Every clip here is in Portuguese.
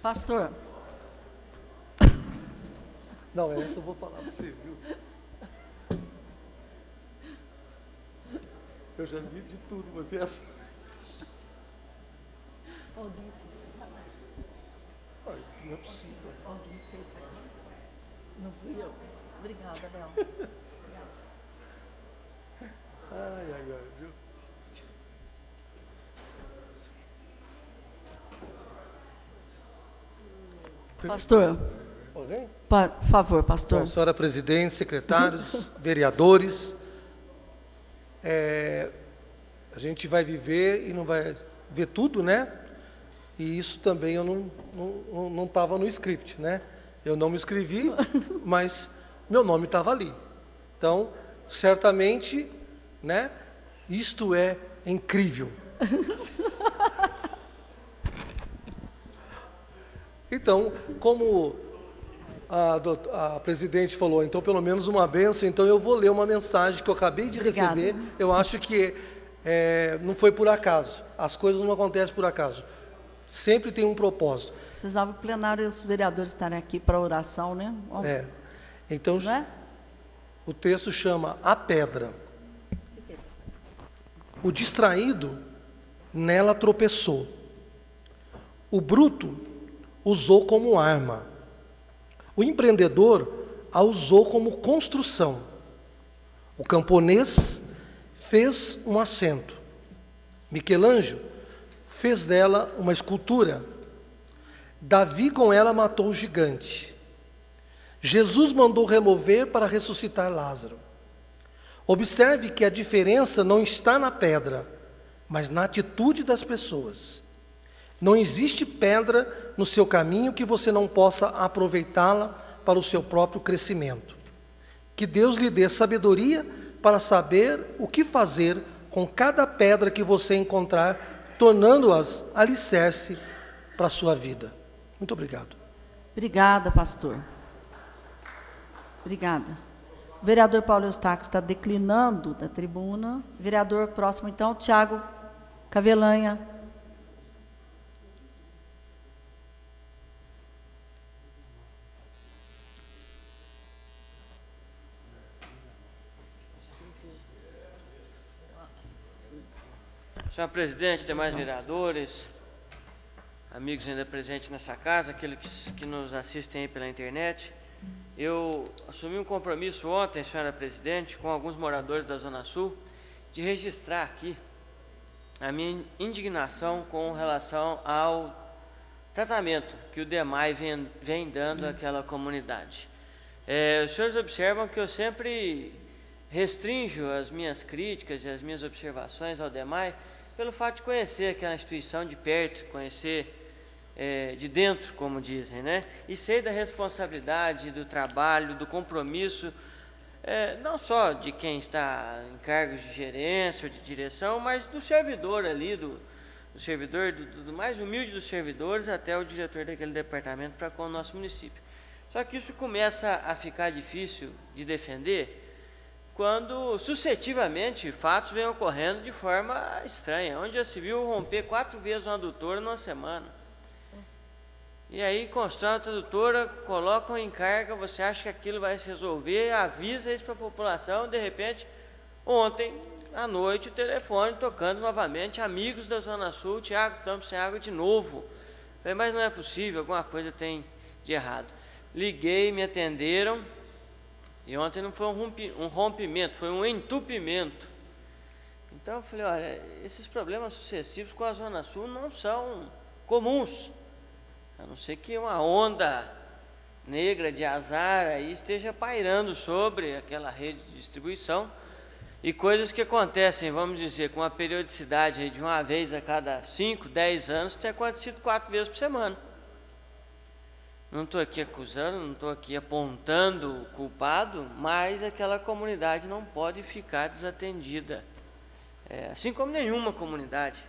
Pastor. Não, essa eu vou falar para você, viu? Eu já li de tudo, mas essa... Alguém fez. Ai, não é possível. Alguém fez. Não fui eu. Obrigada, Léo. Ai, viu? Pastor. Alguém? Por favor, pastor. Bom, senhora presidente, secretários, vereadores, a gente vai viver e não vai ver tudo, né? E isso também eu não estava no script, né? Eu não me inscrevi, mas meu nome estava ali. Então, certamente, né? Isto é incrível. Então, como a presidente falou, então pelo menos uma bênção, então eu vou ler uma mensagem que eu acabei de receber. Eu acho que não foi por acaso. As coisas não acontecem por acaso. Sempre tem um propósito. Precisava o plenário e os vereadores estarem aqui para a oração, né? Então, não é? O texto chama A Pedra. O distraído nela tropeçou. O bruto usou como arma. O empreendedor a usou como construção. O camponês fez um assento. Michelangelo fez dela uma escultura. Davi com ela matou o gigante. Jesus mandou remover para ressuscitar Lázaro. Observe que a diferença não está na pedra, mas na atitude das pessoas. Não existe pedra no seu caminho que você não possa aproveitá-la para o seu próprio crescimento. Que Deus lhe dê sabedoria para saber o que fazer com cada pedra que você encontrar, tornando-as alicerce para a sua vida. Muito obrigado. Obrigada, pastor. Obrigada. O vereador Paulo Eustáquio está declinando da tribuna. Vereador próximo, então, Tiago Cavelanha. Senhor presidente, demais vereadores, amigos ainda presentes nessa casa, aqueles que nos assistem aí pela internet, eu assumi um compromisso ontem, senhora presidente, com alguns moradores da Zona Sul, de registrar aqui a minha indignação com relação ao tratamento que o DEMAI vem dando àquela comunidade. Os senhores observam que eu sempre restringo as minhas críticas e as minhas observações ao DEMAI pelo fato de conhecer aquela instituição de perto, conhecer de dentro, como dizem, né? E sei da responsabilidade, do trabalho, do compromisso, não só de quem está em cargos de gerência ou de direção, mas do servidor ali, do servidor, do mais humilde dos servidores até o diretor daquele departamento para com o nosso município. Só que isso começa a ficar difícil de defender quando sucessivamente fatos vêm ocorrendo de forma estranha, onde já se viu romper 4 vezes uma adutora numa semana. E aí constrói outra adutora, colocam em carga, você acha que aquilo vai se resolver, avisa isso para a população, de repente, ontem à noite o telefone tocando novamente, amigos da Zona Sul, Tiago, estamos sem água de novo. Falei, mas não é possível, alguma coisa tem de errado. Liguei, me atenderam, e ontem não foi um rompimento, foi um entupimento. Então eu falei, olha, esses problemas sucessivos com a Zona Sul não são comuns, a não ser que uma onda negra de azar aí esteja pairando sobre aquela rede de distribuição, e coisas que acontecem, vamos dizer, com uma periodicidade de uma vez a cada 5, 10 anos, tem acontecido 4 vezes por semana. Não estou aqui acusando, não estou aqui apontando o culpado, mas aquela comunidade não pode ficar desatendida. Assim como nenhuma comunidade,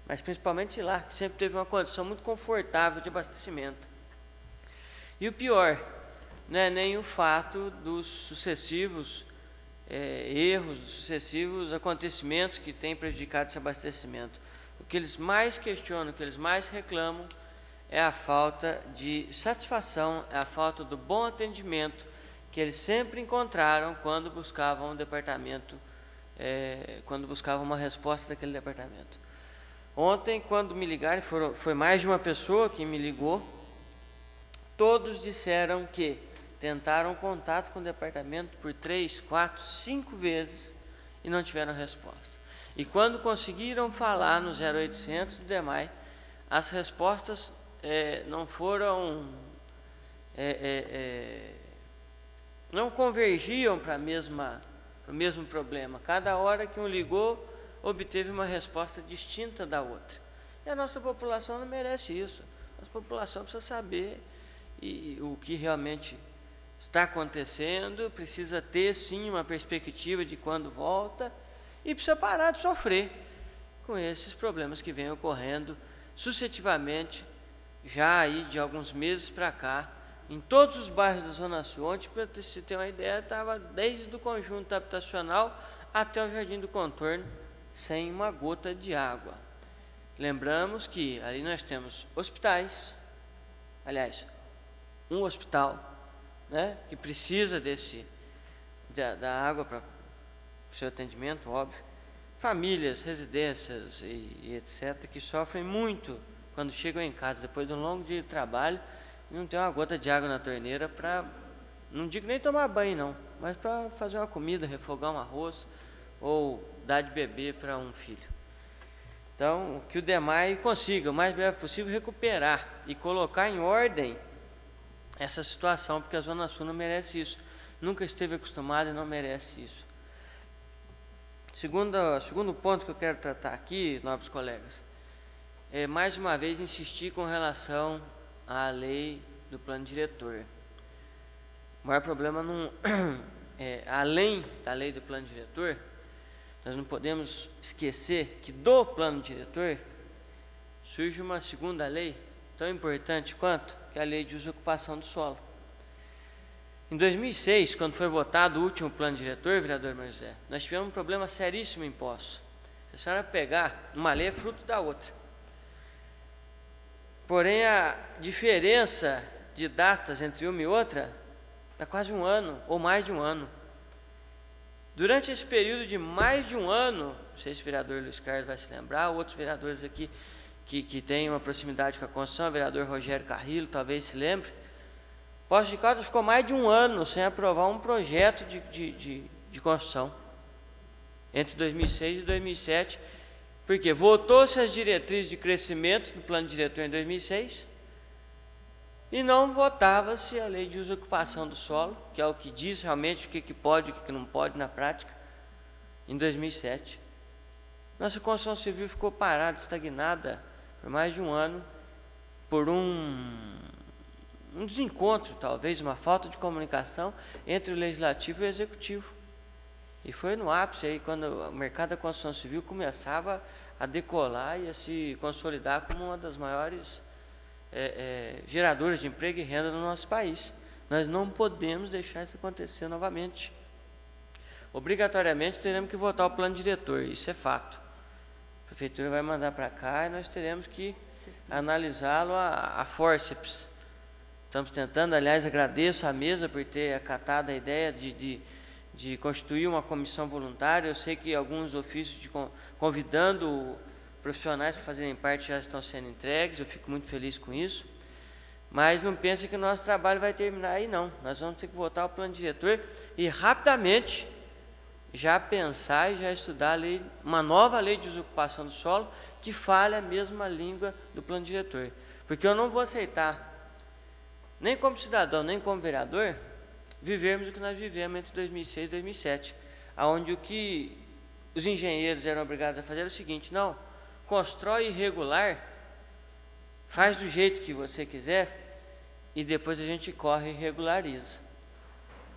mas principalmente lá, que sempre teve uma condição muito confortável de abastecimento. E o pior, não é nem o fato dos sucessivos erros, dos sucessivos acontecimentos que têm prejudicado esse abastecimento. O que eles mais questionam, o que eles mais reclamam, é a falta de satisfação, é a falta do bom atendimento que eles sempre encontraram quando buscavam um departamento, quando buscavam uma resposta daquele departamento. Ontem, quando me ligaram, foi mais de uma pessoa que me ligou, todos disseram que tentaram contato com o departamento por 3, 4, 5 vezes e não tiveram resposta. E quando conseguiram falar no 0800 do DEMAI, as respostas não foram, não convergiam para o mesmo problema. Cada hora que um ligou, obteve uma resposta distinta da outra. E a nossa população não merece isso. A nossa população precisa saber o que realmente está acontecendo, precisa ter sim uma perspectiva de quando volta e precisa parar de sofrer com esses problemas que vêm ocorrendo sucessivamente já aí de alguns meses para cá, em todos os bairros da Zona Sul. Ontem, para você ter uma ideia, estava desde o conjunto habitacional até o Jardim do Contorno, sem uma gota de água. Lembramos que ali nós temos hospitais, aliás, um hospital, né, que precisa da água para o seu atendimento, óbvio, famílias, residências e etc., que sofrem muito quando chegam em casa, depois de um longo dia de trabalho, e não tem uma gota de água na torneira para, não digo nem tomar banho não, mas para fazer uma comida, refogar um arroz, ou dar de beber para um filho. Então, que o DEMAI consiga, o mais breve possível, recuperar e colocar em ordem essa situação, porque a Zona Sul não merece isso. Nunca esteve acostumada e não merece isso. Segundo ponto que eu quero tratar aqui, nobres colegas, é mais uma vez insistir com relação à lei do plano diretor. O maior problema não além da lei do plano diretor, nós não podemos esquecer que do plano diretor surge uma segunda lei tão importante quanto, que é a lei de uso e ocupação do solo. Em 2006, quando foi votado o último plano diretor, vereador José, nós tivemos um problema seríssimo em Poços. Se a senhora pegar, uma lei é fruto da outra. Porém, a diferença de datas entre uma e outra está quase um ano, ou mais de um ano. Durante esse período de mais de um ano, não sei se o vereador Luiz Carlos vai se lembrar, outros vereadores aqui que têm uma proximidade com a Constituição, o vereador Rogério Carrillo talvez se lembre, Poços de Caldas ficou mais de um ano sem aprovar um projeto de construção, entre 2006 e 2007, porque votou-se as diretrizes de crescimento do plano diretor em 2006, e não votava-se a lei de uso e ocupação do solo, que é o que diz realmente o que pode e o que não pode na prática, em 2007. Nossa construção civil ficou parada, estagnada, por mais de um ano, por um desencontro, talvez, uma falta de comunicação entre o Legislativo e o Executivo. E foi no ápice aí, quando o mercado da construção civil começava a decolar e a se consolidar como uma das maiores geradoras de emprego e renda no nosso país. Nós não podemos deixar isso acontecer novamente. Obrigatoriamente teremos que votar o plano diretor, isso é fato. A prefeitura vai mandar para cá e nós teremos que analisá-lo a fórceps. Estamos tentando, aliás, agradeço à mesa por ter acatado a ideia de constituir uma comissão voluntária. Eu sei que alguns ofícios convidando profissionais para fazerem parte já estão sendo entregues, eu fico muito feliz com isso, mas não pense que o nosso trabalho vai terminar aí não, nós vamos ter que votar o plano diretor e rapidamente já pensar e já estudar uma nova lei de desocupação do solo que fale a mesma língua do plano diretor, porque eu não vou aceitar, nem como cidadão, nem como vereador, vivermos o que nós vivemos entre 2006 e 2007, onde o que os engenheiros eram obrigados a fazer era o seguinte: não, constrói irregular, faz do jeito que você quiser e depois a gente corre e regulariza.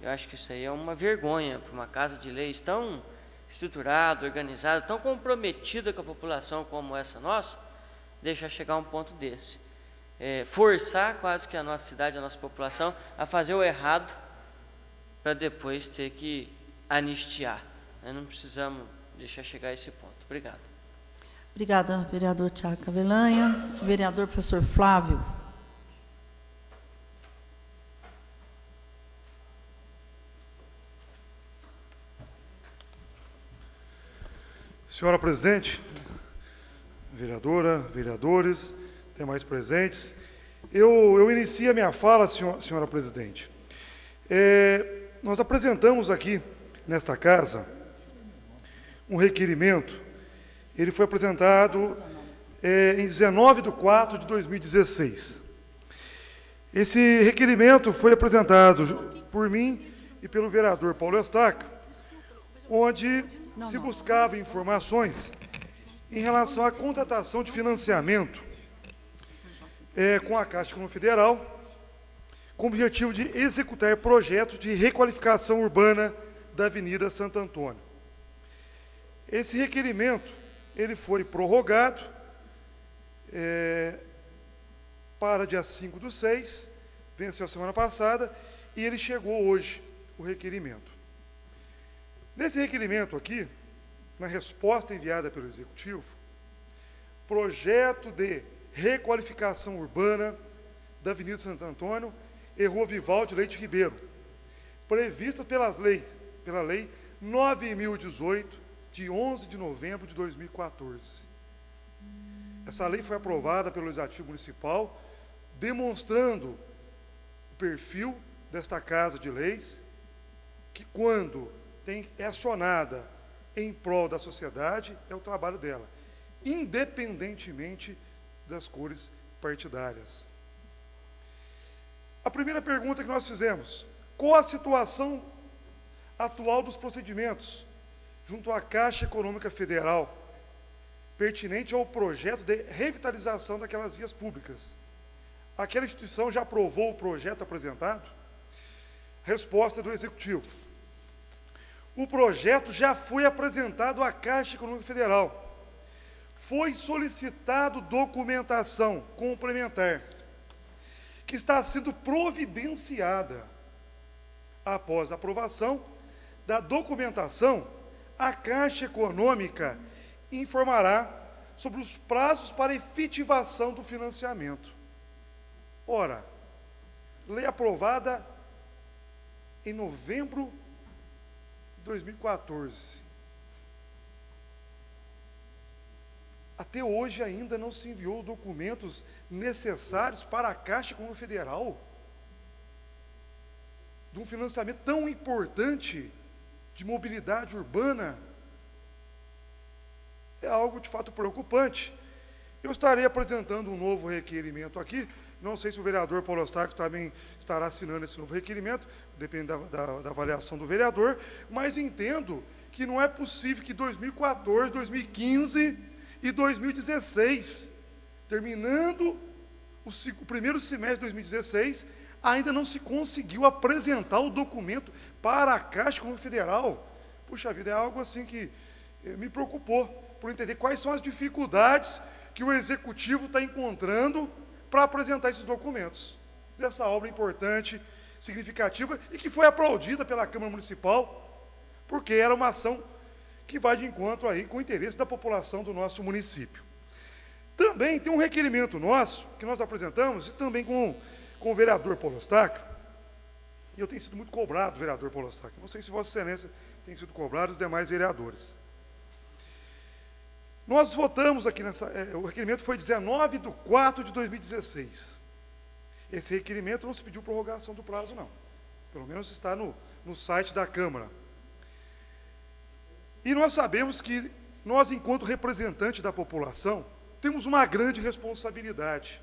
Eu acho que isso aí é uma vergonha para uma casa de leis tão estruturada, organizada, tão comprometida com a população como essa nossa, deixar chegar a um ponto desse. Forçar quase que a nossa cidade, a nossa população a fazer o errado para depois ter que anistiar. Nós não precisamos deixar chegar a esse ponto. Obrigado. Obrigada, vereador Tiago Cavelanha. Vereador professor Flávio. Senhora presidente, vereadora, vereadores, demais presentes, eu inicio a minha fala, senhora presidente. Nós apresentamos aqui, nesta casa, um requerimento. Ele foi apresentado em 19/4/2016. Esse requerimento foi apresentado por mim e pelo vereador Paulo Eustáquio, onde se buscava informações em relação à contratação de financiamento com a Caixa Econômica Federal, com o objetivo de executar projetos de requalificação urbana da Avenida Santo Antônio. Esse requerimento ele foi prorrogado para dia 5/6, venceu a semana passada, e ele chegou hoje, o requerimento. Nesse requerimento aqui, na resposta enviada pelo Executivo, projeto de requalificação urbana da Avenida Santo Antônio e Rua Vivaldi Leite Ribeiro, prevista pela Lei 9.018, de 11 de novembro de 2014. Essa lei foi aprovada pelo Legislativo Municipal, demonstrando o perfil desta Casa de Leis, que quando é acionada em prol da sociedade, é o trabalho dela, independentemente das cores partidárias. A primeira pergunta que nós fizemos: qual a situação atual dos procedimentos junto à Caixa Econômica Federal, pertinente ao projeto de revitalização daquelas vias públicas? Aquela instituição já aprovou o projeto apresentado? Resposta do Executivo: o projeto já foi apresentado à Caixa Econômica Federal. Foi solicitado documentação complementar, que está sendo providenciada. Após a aprovação da documentação, a Caixa Econômica informará sobre os prazos para efetivação do financiamento. Ora, lei aprovada em novembro de 2014. Até hoje ainda não se enviou documentos necessários para a Caixa Econômica Federal de um financiamento tão importante de mobilidade urbana. É algo de fato preocupante. Eu estarei apresentando um novo requerimento aqui. Não sei se o vereador Paulo Eustáquio também estará assinando esse novo requerimento, depende da avaliação do vereador, mas entendo que não é possível que 2014, 2015 e 2016, terminando o primeiro semestre de 2016, ainda não se conseguiu apresentar o documento para a Caixa Econômica Federal. Puxa vida, é algo assim que me preocupou, por entender quais são as dificuldades que o Executivo está encontrando para apresentar esses documentos dessa obra importante, significativa, e que foi aplaudida pela Câmara Municipal, porque era uma ação que vai de encontro aí com o interesse da população do nosso município. Também tem um requerimento nosso, que nós apresentamos, e também com o vereador Paulo Eustáquio, e eu tenho sido muito cobrado, vereador Paulo Eustáquio, não sei se Vossa Excelência tem sido cobrado, os demais vereadores. Nós votamos aqui o requerimento foi 19/4/2016. Esse requerimento não se pediu prorrogação do prazo, não. Pelo menos está no site da Câmara. E nós sabemos que nós, enquanto representantes da população, temos uma grande responsabilidade.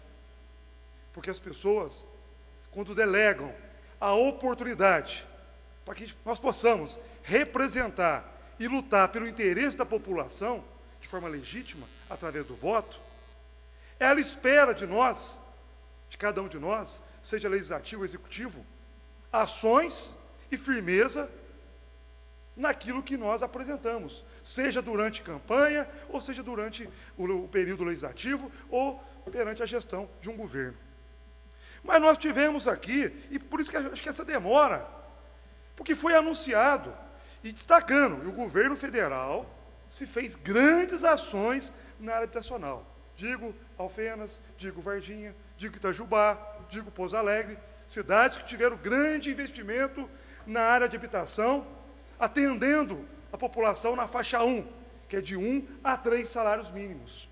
Porque as pessoas, quando delegam a oportunidade para que nós possamos representar e lutar pelo interesse da população, de forma legítima, através do voto, ela espera de nós, de cada um de nós, seja legislativo ou executivo, ações e firmeza naquilo que nós apresentamos, seja durante campanha, ou seja durante o período legislativo, ou perante a gestão de um governo. Mas nós tivemos aqui, e por isso que acho que essa demora, porque foi anunciado, e destacando, e o governo federal se fez grandes ações na área habitacional. Digo Alfenas, digo Varginha, digo Itajubá, digo Pouso Alegre, cidades que tiveram grande investimento na área de habitação, atendendo a população na faixa 1, que é de 1 a 3 salários mínimos.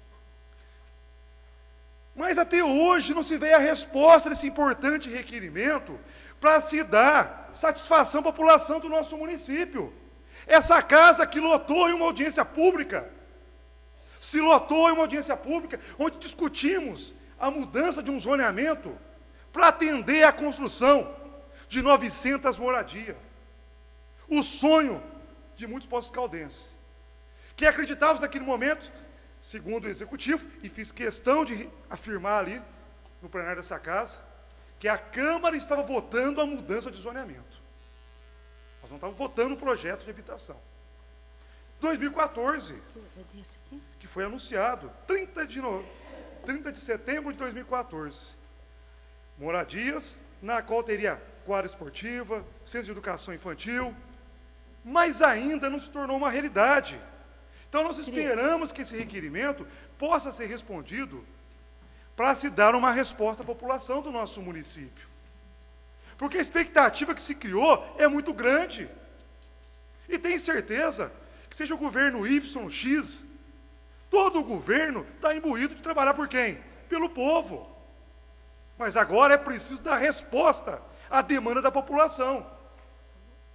Mas até hoje não se veio a resposta desse importante requerimento para se dar satisfação à população do nosso município. Essa casa que lotou em uma audiência pública, se lotou em uma audiência pública, onde discutimos a mudança de um zoneamento para atender à construção de 900 moradias. O sonho de muitos poços-caldenses, que acreditávamos naquele momento, segundo o Executivo, e fiz questão de afirmar ali, no plenário dessa casa, que a Câmara estava votando a mudança de zoneamento. Nós não estávamos votando o projeto de habitação. 2014, que foi anunciado, 30 de setembro de 2014. Moradias, na qual teria quadra esportiva, centro de educação infantil, mas ainda não se tornou uma realidade. Então, nós esperamos que esse requerimento possa ser respondido para se dar uma resposta à população do nosso município. Porque a expectativa que se criou é muito grande. E tenho certeza que seja o governo Y, X, todo o governo está imbuído de trabalhar por quem? Pelo povo. Mas agora é preciso dar resposta à demanda da população.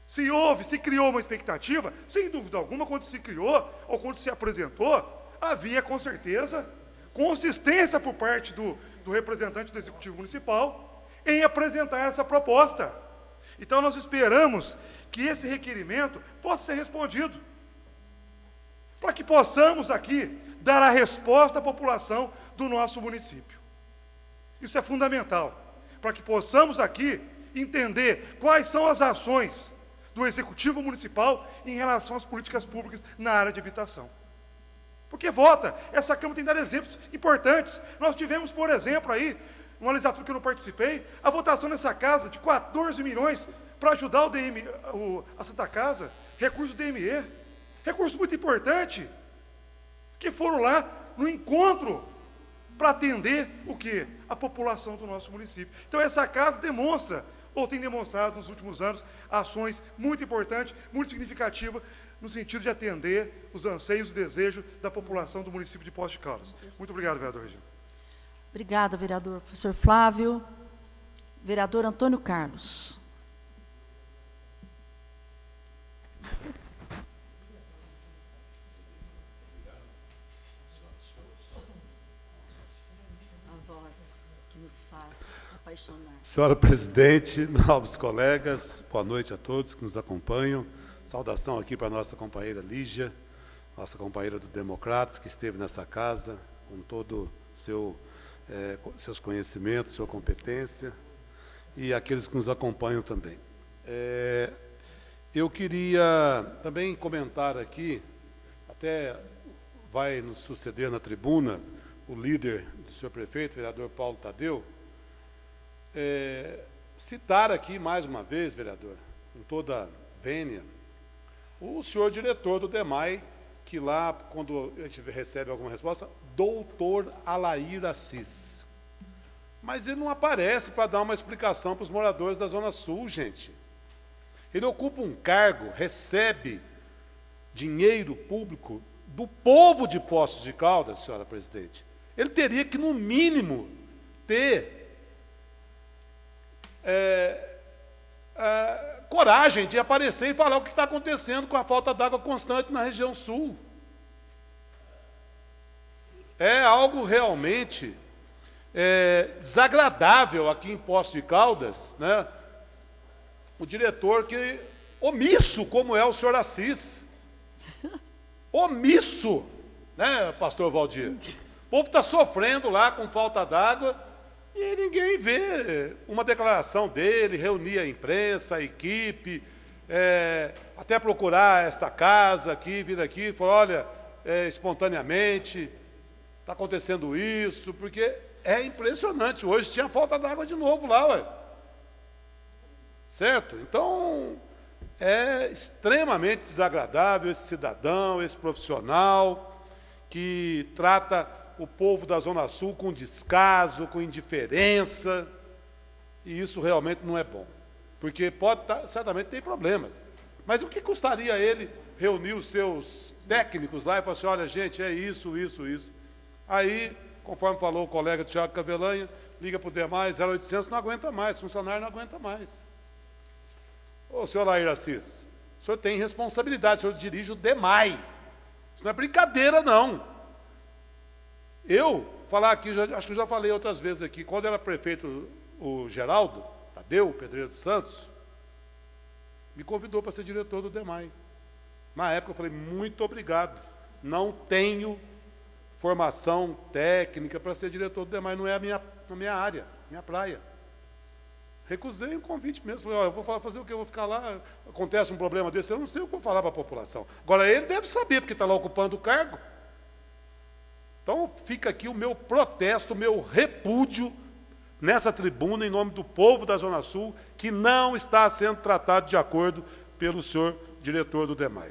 Se criou uma expectativa, sem dúvida alguma, quando se criou, ou quando se apresentou, havia, com certeza, consistência por parte do representante do Executivo Municipal em apresentar essa proposta. Então, nós esperamos que esse requerimento possa ser respondido, para que possamos aqui dar a resposta à população do nosso município. Isso é fundamental, para que possamos aqui entender quais são as ações do Executivo Municipal em relação às políticas públicas na área de habitação. Porque vota, essa Câmara tem dado exemplos importantes. Nós tivemos, por exemplo, aí, uma legislatura que eu não participei, a votação nessa casa de 14 milhões para ajudar a Santa Casa, recurso do DME, recurso muito importante, que foram lá no encontro para atender o quê? A população do nosso município. Então, essa casa demonstra, ou tem demonstrado nos últimos anos, ações muito importantes, muito significativas, no sentido de atender os anseios e desejos da população do município de Poços de Caldas. Muito obrigado, vereador Regina. Obrigada, vereador professor Flávio. Vereador Antônio Carlos. A voz que nos faz apaixonar. Senhora presidente, nobres colegas, boa noite a todos que nos acompanham. Saudação aqui para a nossa companheira Lígia, nossa companheira do Democratas, que esteve nessa casa com todo seus conhecimentos, sua competência, e aqueles que nos acompanham também. Eu queria também comentar aqui, até vai nos suceder na tribuna, o líder do senhor prefeito, vereador Paulo Tadeu, citar aqui mais uma vez, vereador, com toda a vênia, o senhor diretor do DEMAI, que lá, quando a gente recebe alguma resposta, doutor Alair Assis. Mas ele não aparece para dar uma explicação para os moradores da Zona Sul, gente. Ele ocupa um cargo, recebe dinheiro público do povo de Poços de Caldas, senhora presidente. Ele teria que, no mínimo, ter coragem de aparecer e falar o que está acontecendo com a falta d'água constante na região sul. É algo realmente desagradável aqui em Poços de Caldas, né? O diretor que, omisso, como é o senhor Assis, omisso, né, pastor Valdir? O povo está sofrendo lá com falta d'água, e ninguém vê uma declaração dele, reunir a imprensa, a equipe, até procurar esta casa aqui, vir aqui e falar, olha, espontaneamente, está acontecendo isso, porque é impressionante. Hoje tinha falta d'água de novo lá, ué. Certo? Então, é extremamente desagradável esse cidadão, esse profissional, que trata o povo da Zona Sul com descaso, com indiferença, e isso realmente não é bom, porque certamente tem problemas, Mas o que custaria ele reunir os seus técnicos lá e falar assim, olha, gente, é isso, isso, isso. Aí, conforme falou o colega Tiago Cavelanha, liga para o DEMAI, 0800, não aguenta mais, funcionário não aguenta mais. Ô, senhor Lair Assis, o senhor tem responsabilidade, o senhor dirige o DEMAI. Isso não é brincadeira, não. Eu, falar aqui, acho que eu já falei outras vezes aqui, quando era prefeito o Geraldo, Tadeu, Pedreira dos Santos, me convidou para ser diretor do DEMAI. Na época eu falei, muito obrigado, não tenho formação técnica para ser diretor do DEMAI, não é a minha área, minha praia. Recusei o convite mesmo, falei, olha, eu vou fazer o quê? Eu vou ficar lá, acontece um problema desse, eu não sei o que vou falar para a população. Agora, ele deve saber, porque está lá ocupando o cargo. Então, fica aqui o meu protesto, o meu repúdio nessa tribuna, em nome do povo da Zona Sul, que não está sendo tratado de acordo pelo senhor diretor do DEMAI.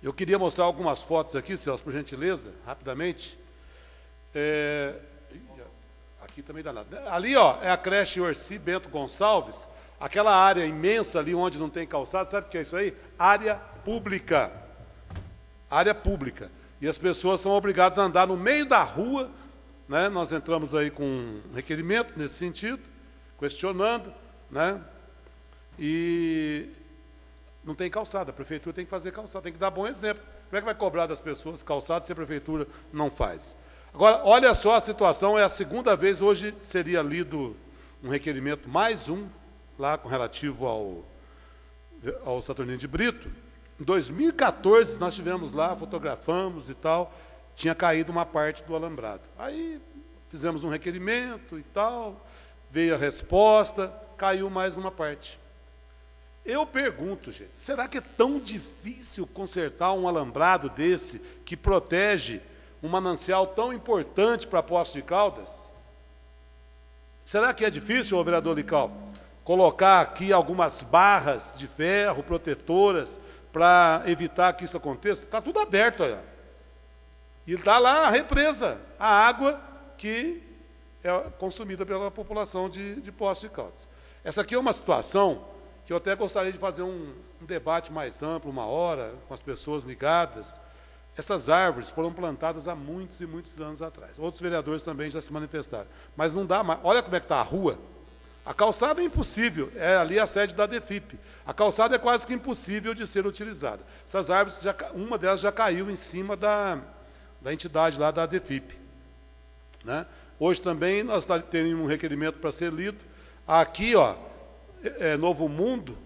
Eu queria mostrar algumas fotos aqui, Celso, por gentileza, rapidamente. Aqui também dá nada. Ali, ó, é a creche Orsi Bento Gonçalves, aquela área imensa ali onde não tem calçado, sabe o que é isso aí? Área pública. Área pública. E as pessoas são obrigadas a andar no meio da rua, né? Nós entramos aí com um requerimento nesse sentido, questionando, né? E não tem calçada, a prefeitura tem que fazer calçada, tem que dar bom exemplo. Como é que vai cobrar das pessoas calçada se a prefeitura não faz? Agora, olha só a situação, é a segunda vez, hoje seria lido um requerimento, mais um, lá com relativo ao Saturnino de Brito. Em 2014, nós tivemos lá, fotografamos e tal, tinha caído uma parte do alambrado. Aí fizemos um requerimento e tal, veio a resposta, caiu mais uma parte. Eu pergunto, gente, será que é tão difícil consertar um alambrado desse que protege um manancial tão importante para Poços de Caldas? Será que é difícil, ô vereador Lical, colocar aqui algumas barras de ferro protetoras para evitar que isso aconteça? Está tudo aberto, olha. E está lá a represa, a água que é consumida pela população de Poços de Caldas. Essa aqui é uma situação que eu até gostaria de fazer um debate mais amplo, uma hora, com as pessoas ligadas. Essas árvores foram plantadas há muitos e muitos anos atrás. Outros vereadores também já se manifestaram. Mas não dá mais. Olha como é que está a rua. A calçada é impossível, é ali a sede da DEFIP. A calçada é quase que impossível de ser utilizada. Essas árvores, uma delas já caiu em cima da entidade lá da DEFIP. Né? Hoje também nós temos um requerimento para ser lido. Aqui, ó, Novo Mundo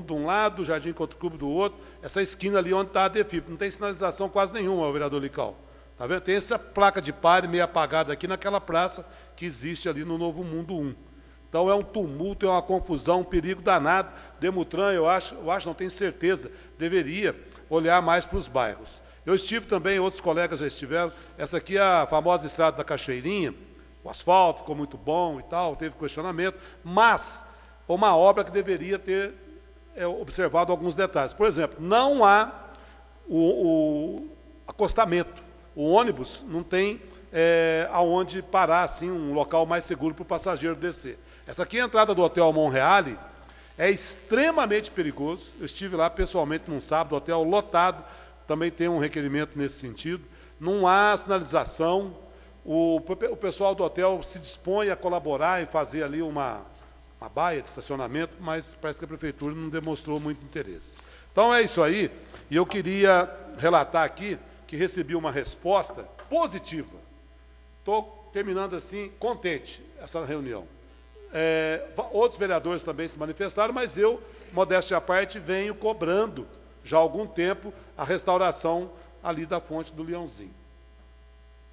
de um lado, Jardim Couto Clube do outro, essa esquina ali onde está a DEFIP. Não tem sinalização quase nenhuma, o vereador Lical. Tá vendo? Tem essa placa de pare meio apagada aqui naquela praça que existe ali no Novo Mundo 1. Então é um tumulto, é uma confusão, um perigo danado. Demutran, eu acho, não tenho certeza, deveria olhar mais para os bairros. Eu estive também, outros colegas já estiveram, essa aqui é a famosa estrada da Cachoeirinha, o asfalto ficou muito bom e tal, teve questionamento, mas uma obra que deveria ter observado alguns detalhes. Por exemplo, não há o acostamento. O ônibus não tem aonde parar, assim, um local mais seguro para o passageiro descer. Essa aqui é a entrada do Hotel Monreale, é extremamente perigoso. Eu estive lá pessoalmente num sábado, hotel lotado, também tem um requerimento nesse sentido. Não há sinalização. O pessoal do hotel se dispõe a colaborar em fazer ali uma baia de estacionamento, mas parece que a prefeitura não demonstrou muito interesse. Então é isso aí, e eu queria relatar aqui que recebi uma resposta positiva. Estou terminando assim, contente, essa reunião. Outros vereadores também se manifestaram, mas eu, modéstia à parte, venho cobrando já há algum tempo a restauração ali da fonte do Leãozinho.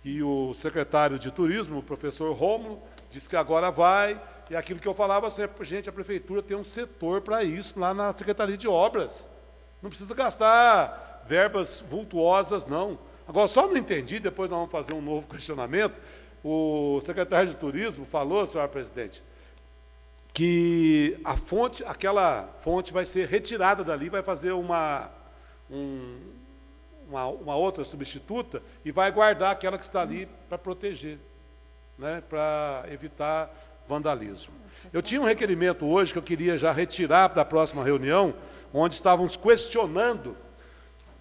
E o secretário de Turismo, o professor Rômulo, disse que agora vai. E aquilo que eu falava sempre, gente, a prefeitura tem um setor para isso lá na Secretaria de Obras. Não precisa gastar verbas vultuosas, não. Agora, só não entendi, depois nós vamos fazer um novo questionamento, o secretário de Turismo falou, senhora presidente, que a fonte, aquela fonte vai ser retirada dali, vai fazer uma outra substituta e vai guardar aquela que está ali para proteger, né, para evitar vandalismo. Eu tinha um requerimento hoje que eu queria já retirar para a próxima reunião, onde estávamos questionando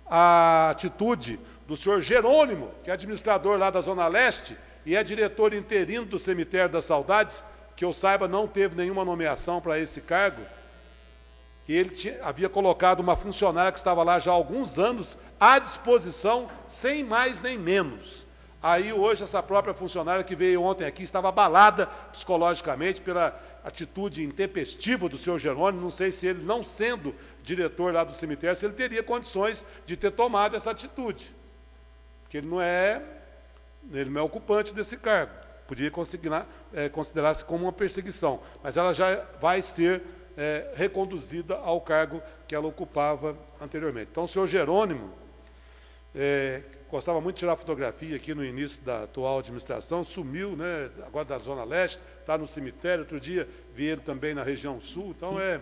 a atitude do senhor Jerônimo, que é administrador lá da Zona Leste e é diretor interino do Cemitério das Saudades, que eu saiba não teve nenhuma nomeação para esse cargo, e ele havia colocado uma funcionária que estava lá já há alguns anos à disposição, sem mais nem menos. Aí hoje essa própria funcionária que veio ontem aqui estava abalada psicologicamente pela atitude intempestiva do senhor Jerônimo. Não sei se ele, não sendo diretor lá do cemitério, se ele teria condições de ter tomado essa atitude. Porque ele não é ocupante desse cargo. Podia considerar-se como uma perseguição, mas ela já vai ser reconduzida ao cargo que ela ocupava anteriormente. Então, o senhor Jerônimo gostava muito de tirar fotografia aqui no início da atual administração, sumiu, né, agora da Zona Leste, está no cemitério, outro dia vi ele também na região sul, então é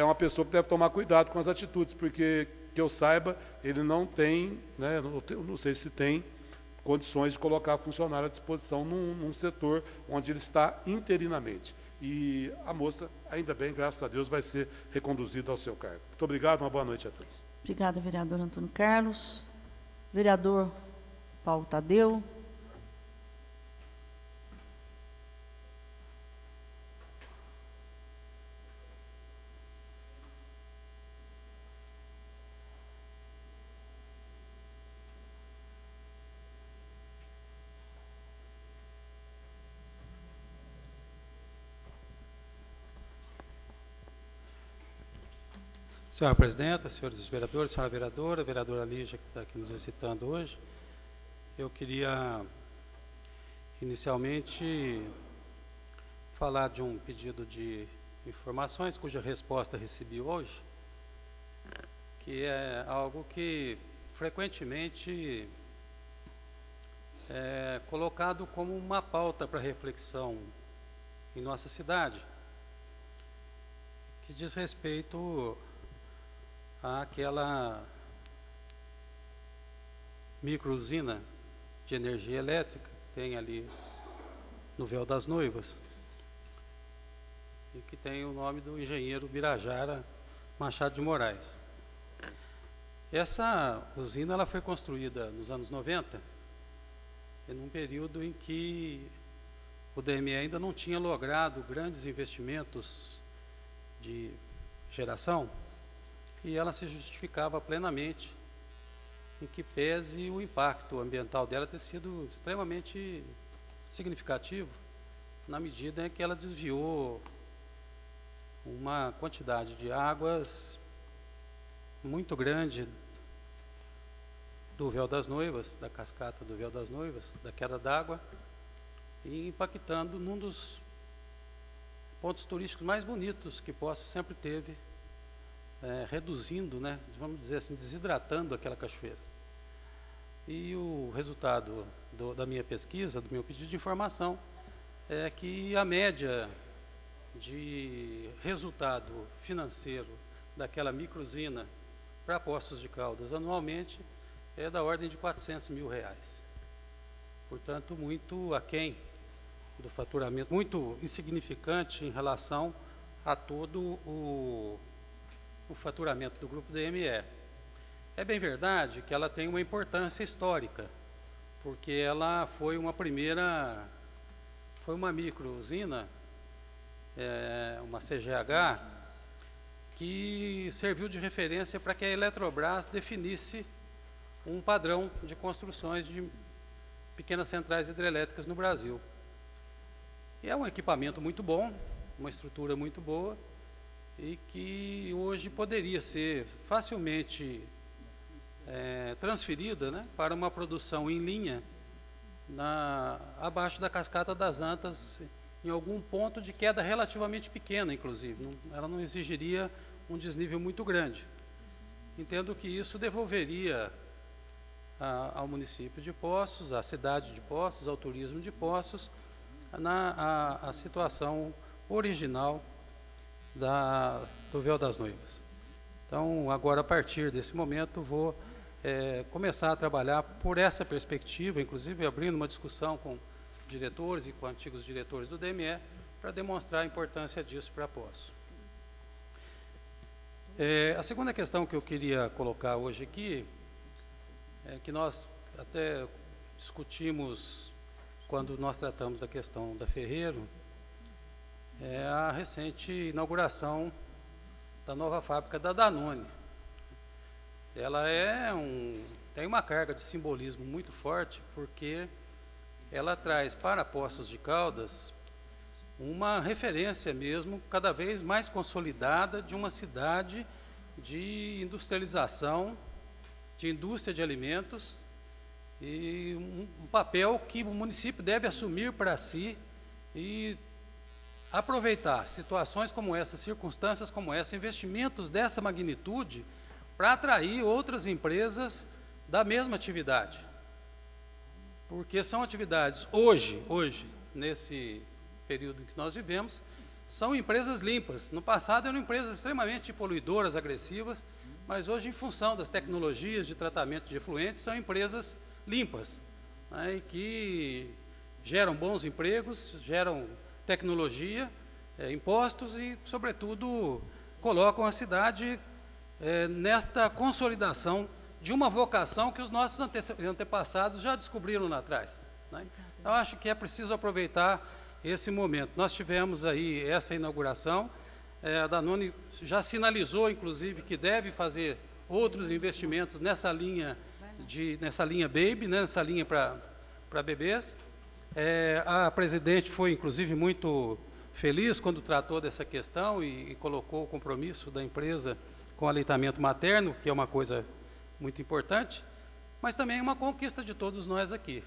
uma pessoa que deve tomar cuidado com as atitudes, porque, que eu saiba, ele não tem, né, não sei se tem condições de colocar funcionário à disposição num setor onde ele está interinamente. E a moça, ainda bem, graças a Deus, vai ser reconduzida ao seu cargo. Muito obrigado, uma boa noite a todos. Obrigada, vereador Antônio Carlos. Vereador Paulo Tadeu. Senhora presidenta, senhores vereadores, senhora vereadora, vereadora Lígia, que está aqui nos visitando hoje, eu queria inicialmente falar de um pedido de informações, cuja resposta recebi hoje, que é algo que frequentemente é colocado como uma pauta para reflexão em nossa cidade, que diz respeito àquela micro-usina de energia elétrica que tem ali no Véu das Noivas e que tem o nome do engenheiro Birajara Machado de Moraes. Essa usina ela foi construída nos anos 90, em um período em que o DME ainda não tinha logrado grandes investimentos de geração, e ela se justificava plenamente, em que pese o impacto ambiental dela ter sido extremamente significativo, na medida em que ela desviou uma quantidade de águas muito grande do Véu das Noivas, da cascata do Véu das Noivas, da queda d'água, e impactando num dos pontos turísticos mais bonitos que Poços sempre teve, reduzindo, né, vamos dizer assim, desidratando aquela cachoeira. E o resultado da minha pesquisa, do meu pedido de informação, é que a média de resultado financeiro daquela micro-usina para Poços de Caldas anualmente é da ordem de R$400 mil. Portanto, muito aquém do faturamento, muito insignificante em relação a todo o faturamento do grupo DME. É bem verdade que ela tem uma importância histórica, porque ela foi uma micro-usina, uma CGH, que serviu de referência para que a Eletrobras definisse um padrão de construções de pequenas centrais hidrelétricas no Brasil. E é um equipamento muito bom, uma estrutura muito boa, e que hoje poderia ser facilmente transferida, né, para uma produção em linha abaixo da cascata das Antas, em algum ponto de queda relativamente pequena, inclusive. Ela não exigiria um desnível muito grande. Entendo que isso devolveria ao município de Poços, à cidade de Poços, ao turismo de Poços, a situação original do Véu das Noivas. Então, agora, a partir desse momento, vou começar a trabalhar por essa perspectiva, inclusive abrindo uma discussão com diretores e com antigos diretores do DME, para demonstrar a importância disso para Poços. A segunda questão que eu queria colocar hoje aqui, é que nós até discutimos quando nós tratamos da questão da Ferreiro, é a recente inauguração da nova fábrica da Danone. Ela tem uma carga de simbolismo muito forte, porque ela traz para Poços de Caldas uma referência mesmo, cada vez mais consolidada, de uma cidade de industrialização, de indústria de alimentos, e um papel que o município deve assumir para si e aproveitar situações como essa, circunstâncias como essa, investimentos dessa magnitude, para atrair outras empresas da mesma atividade. Porque são atividades, hoje, nesse período em que nós vivemos, são empresas limpas. No passado eram empresas extremamente poluidoras, agressivas, mas hoje, em função das tecnologias de tratamento de efluentes, são empresas limpas, né, e que geram bons empregos, geram tecnologia, impostos e, sobretudo, colocam a cidade nesta consolidação de uma vocação que os nossos antepassados já descobriram lá atrás, né? Então, acho que é preciso aproveitar esse momento. Nós tivemos aí essa inauguração, a Danone já sinalizou, inclusive, que deve fazer outros investimentos nessa linha Baby, né, nessa linha para bebês. A presidente foi, inclusive, muito feliz quando tratou dessa questão e colocou o compromisso da empresa com o aleitamento materno, que é uma coisa muito importante, mas também uma conquista de todos nós aqui,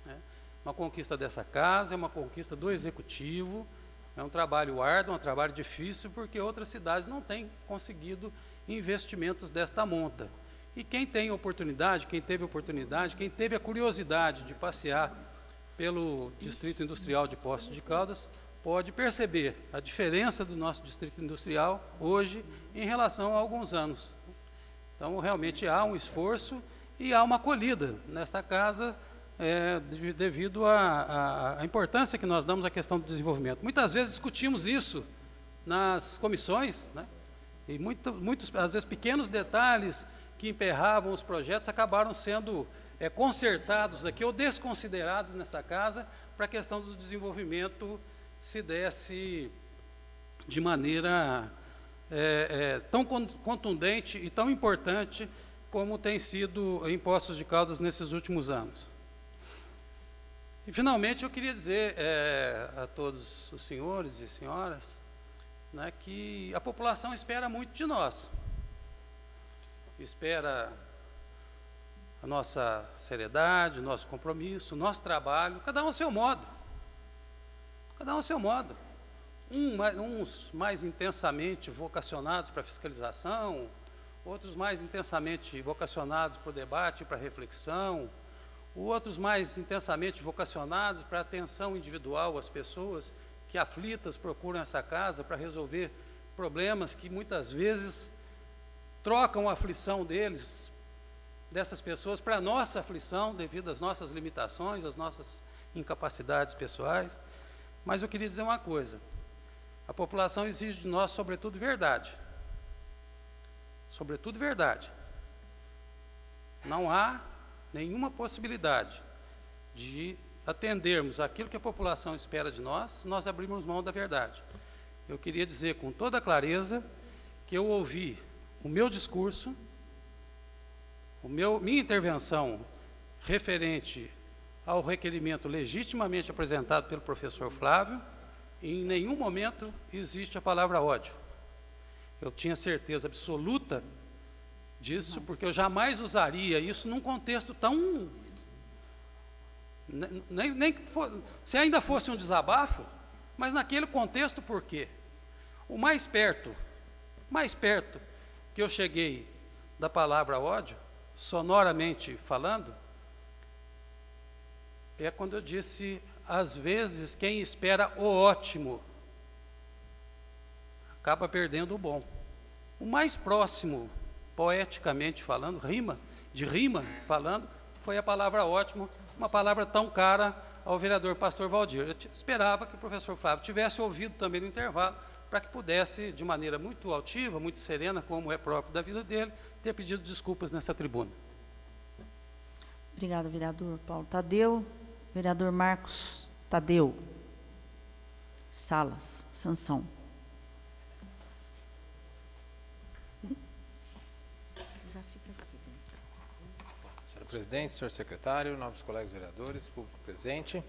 né? Uma conquista dessa casa, é uma conquista do executivo, é um trabalho árduo, um trabalho difícil, porque outras cidades não têm conseguido investimentos desta monta. E quem tem oportunidade, quem teve oportunidade, quem teve a curiosidade de passear pelo Distrito Industrial de Poços de Caldas, pode perceber a diferença do nosso Distrito Industrial hoje em relação a alguns anos. Então, realmente há um esforço e há uma acolhida nesta casa, devido à importância que nós damos à questão do desenvolvimento. Muitas vezes discutimos isso nas comissões, né? E muitos, às vezes, pequenos detalhes que emperravam os projetos acabaram sendo consertados aqui ou desconsiderados nessa casa, para a questão do desenvolvimento se desse de maneira tão contundente e tão importante como tem sido em Poços de Caldas nesses últimos anos. E, finalmente, eu queria dizer a todos os senhores e senhoras, né, que a população espera muito de nós. Espera a nossa seriedade, o nosso compromisso, o nosso trabalho, cada um ao seu modo. Cada um ao seu modo. Uns mais intensamente vocacionados para a fiscalização, outros mais intensamente vocacionados para o debate e para a reflexão, outros mais intensamente vocacionados para a atenção individual às pessoas que aflitas procuram essa casa para resolver problemas que muitas vezes trocam a aflição dessas pessoas para a nossa aflição, devido às nossas limitações, às nossas incapacidades pessoais. Mas eu queria dizer uma coisa: a população exige de nós, sobretudo, verdade. Sobretudo, verdade. Não há nenhuma possibilidade de atendermos aquilo que a população espera de nós, se nós abrirmos mão da verdade. Eu queria dizer com toda clareza que eu ouvi o meu discurso, minha intervenção referente ao requerimento legitimamente apresentado pelo professor Flávio, e em nenhum momento existe a palavra ódio. Eu tinha certeza absoluta disso, porque eu jamais usaria isso num contexto tão... se ainda fosse um desabafo, mas naquele contexto, por quê? O mais perto que eu cheguei da palavra ódio, sonoramente falando, é quando eu disse: às vezes quem espera o ótimo acaba perdendo o bom. O mais próximo, poeticamente falando, rima falando, foi a palavra ótimo, uma palavra tão cara ao vereador Pastor Valdir. Eu esperava que o professor Flávio tivesse ouvido também no intervalo, para que pudesse, de maneira muito altiva, muito serena, como é próprio da vida dele, ter pedido desculpas nessa tribuna. Obrigada, vereador Paulo Tadeu. Vereador Marcos Tadeu. Salas, Sansão. Senhor presidente, senhor secretário, nobres colegas vereadores, público presente.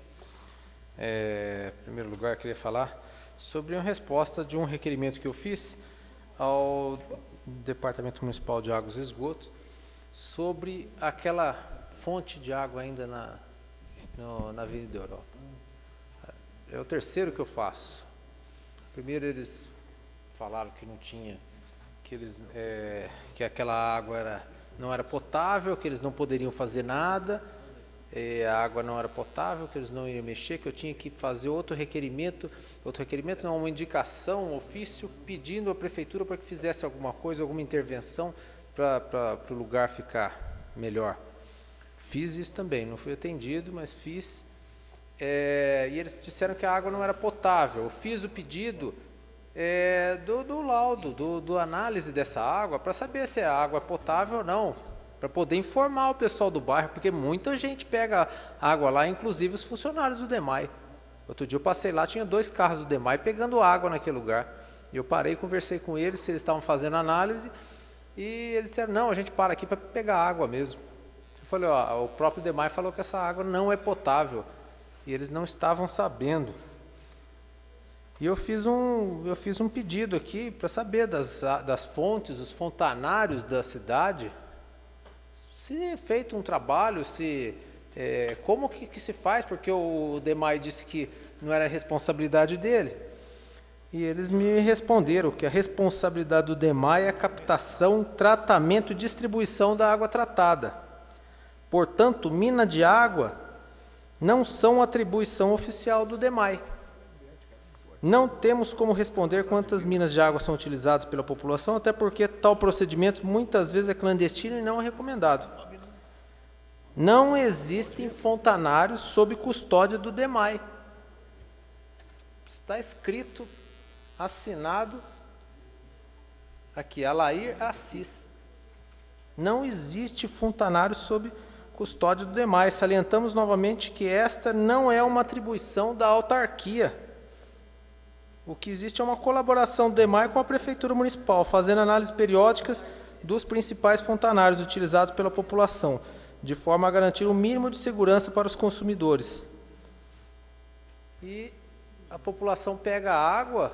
Em primeiro lugar, queria falar sobre uma resposta de um requerimento que eu fiz ao Departamento Municipal de Águas e Esgotos sobre aquela fonte de água ainda na Avenida Europa. É o terceiro que eu faço. Primeiro eles falaram que não tinha, que aquela água não era potável, que eles não poderiam fazer nada, a água não era potável, que eles não iriam mexer, que eu tinha que fazer outro requerimento não, uma indicação, um ofício, pedindo à prefeitura para que fizesse alguma coisa, alguma intervenção para o lugar ficar melhor. Fiz isso também, não fui atendido, mas fiz. E eles disseram que a água não era potável. Eu fiz o pedido do laudo, do análise dessa água, para saber se a água é potável ou não, para poder informar o pessoal do bairro, porque muita gente pega água lá, inclusive os funcionários do DEMAI. Outro dia eu passei lá, tinha 2 carros do DEMAI pegando água naquele lugar. E eu parei, conversei com eles, se eles estavam fazendo análise, e eles disseram, não, a gente para aqui para pegar água mesmo. Eu falei, ó, o próprio DEMAI falou que essa água não é potável, e eles não estavam sabendo. E eu fiz um pedido aqui para saber das fontes, dos fontanários da cidade, se é feito um trabalho, como que se faz, porque o DEMAI disse que não era responsabilidade dele. E eles me responderam que a responsabilidade do DEMAI é a captação, tratamento e distribuição da água tratada. Portanto, mina de água não são atribuição oficial do DEMAI. Não temos como responder quantas minas de água são utilizadas pela população, até porque tal procedimento muitas vezes é clandestino e não é recomendado. Não existem fontanários sob custódia do DEMAI. Está escrito, assinado, aqui, Alair Assis. Não existe fontanário sob custódia do DEMAI. Salientamos novamente que esta não é uma atribuição da autarquia. O que existe é uma colaboração do DEMAI com a Prefeitura Municipal, fazendo análises periódicas dos principais fontanários utilizados pela população, de forma a garantir o mínimo de segurança para os consumidores. E a população pega água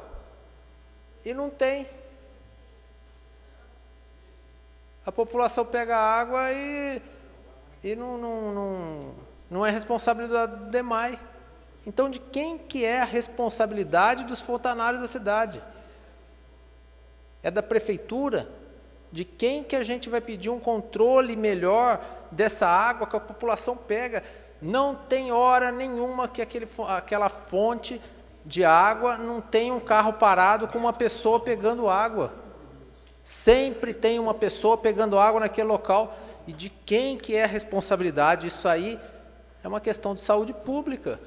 e não tem. A população pega água e não é responsabilidade do DEMAI. Então, de quem que é a responsabilidade dos fontanários da cidade? É da prefeitura? De quem que a gente vai pedir um controle melhor dessa água que a população pega? Não tem hora nenhuma que aquela fonte de água não tem um carro parado com uma pessoa pegando água. Sempre tem uma pessoa pegando água naquele local. E de quem que é a responsabilidade? Isso aí é uma questão de saúde pública.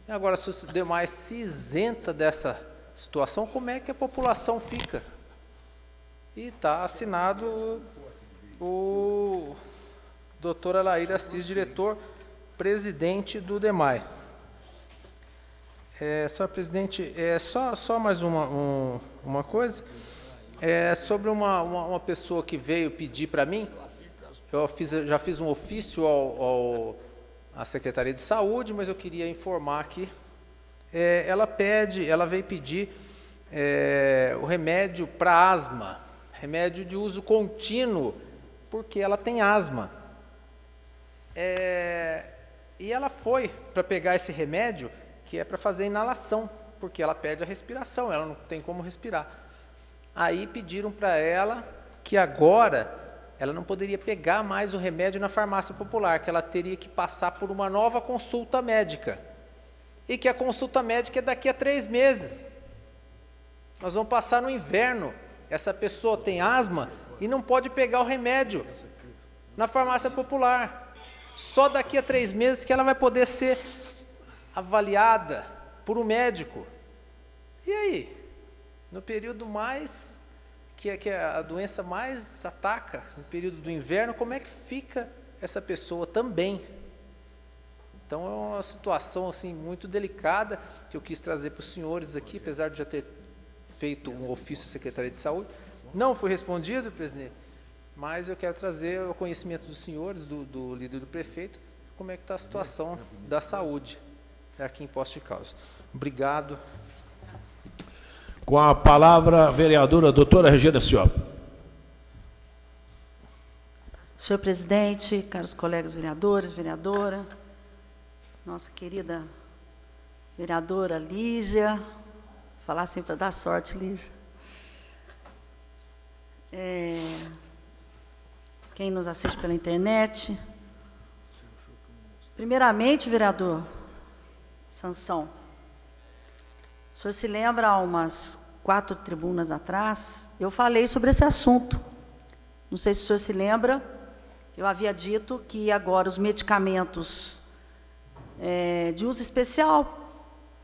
Agora, se o DEMAI se isenta dessa situação, como é que a população fica? E está assinado o doutor Alair Assis, diretor-presidente do DEMAI. Senhor presidente, só mais uma coisa. Sobre uma pessoa que veio pedir para mim, eu já fiz um ofício à Secretaria de Saúde, mas eu queria informar aqui. Ela veio pedir o remédio para asma, remédio de uso contínuo, porque ela tem asma. E ela foi para pegar esse remédio, que é para fazer inalação, porque ela perde a respiração, ela não tem como respirar. Aí pediram para ela que agora ela não poderia pegar mais o remédio na farmácia popular, que ela teria que passar por uma nova consulta médica. E que a consulta médica é daqui a 3 meses. Nós vamos passar no inverno. Essa pessoa tem asma e não pode pegar o remédio na farmácia popular. Só daqui a 3 meses que ela vai poder ser avaliada por um médico. E aí? No período mais, que a doença mais ataca, no período do inverno, como é que fica essa pessoa também? Então, é uma situação assim, muito delicada, que eu quis trazer para os senhores aqui, apesar de já ter feito um ofício à Secretaria de Saúde. Não foi respondido, presidente, mas eu quero trazer ao conhecimento dos senhores, do líder do prefeito, como é que está a situação da saúde aqui em Poços de Caldas. Obrigado. Com a palavra, a vereadora doutora Regina Cioffi. Senhor presidente, caros colegas vereadores, vereadora, nossa querida vereadora Lígia, vou falar assim para dar sorte, Lígia. Quem nos assiste pela internet. Primeiramente, vereador Sansão, o senhor se lembra, há umas 4 tribunas atrás, eu falei sobre esse assunto. Não sei se o senhor se lembra, eu havia dito que agora os medicamentos de uso especial,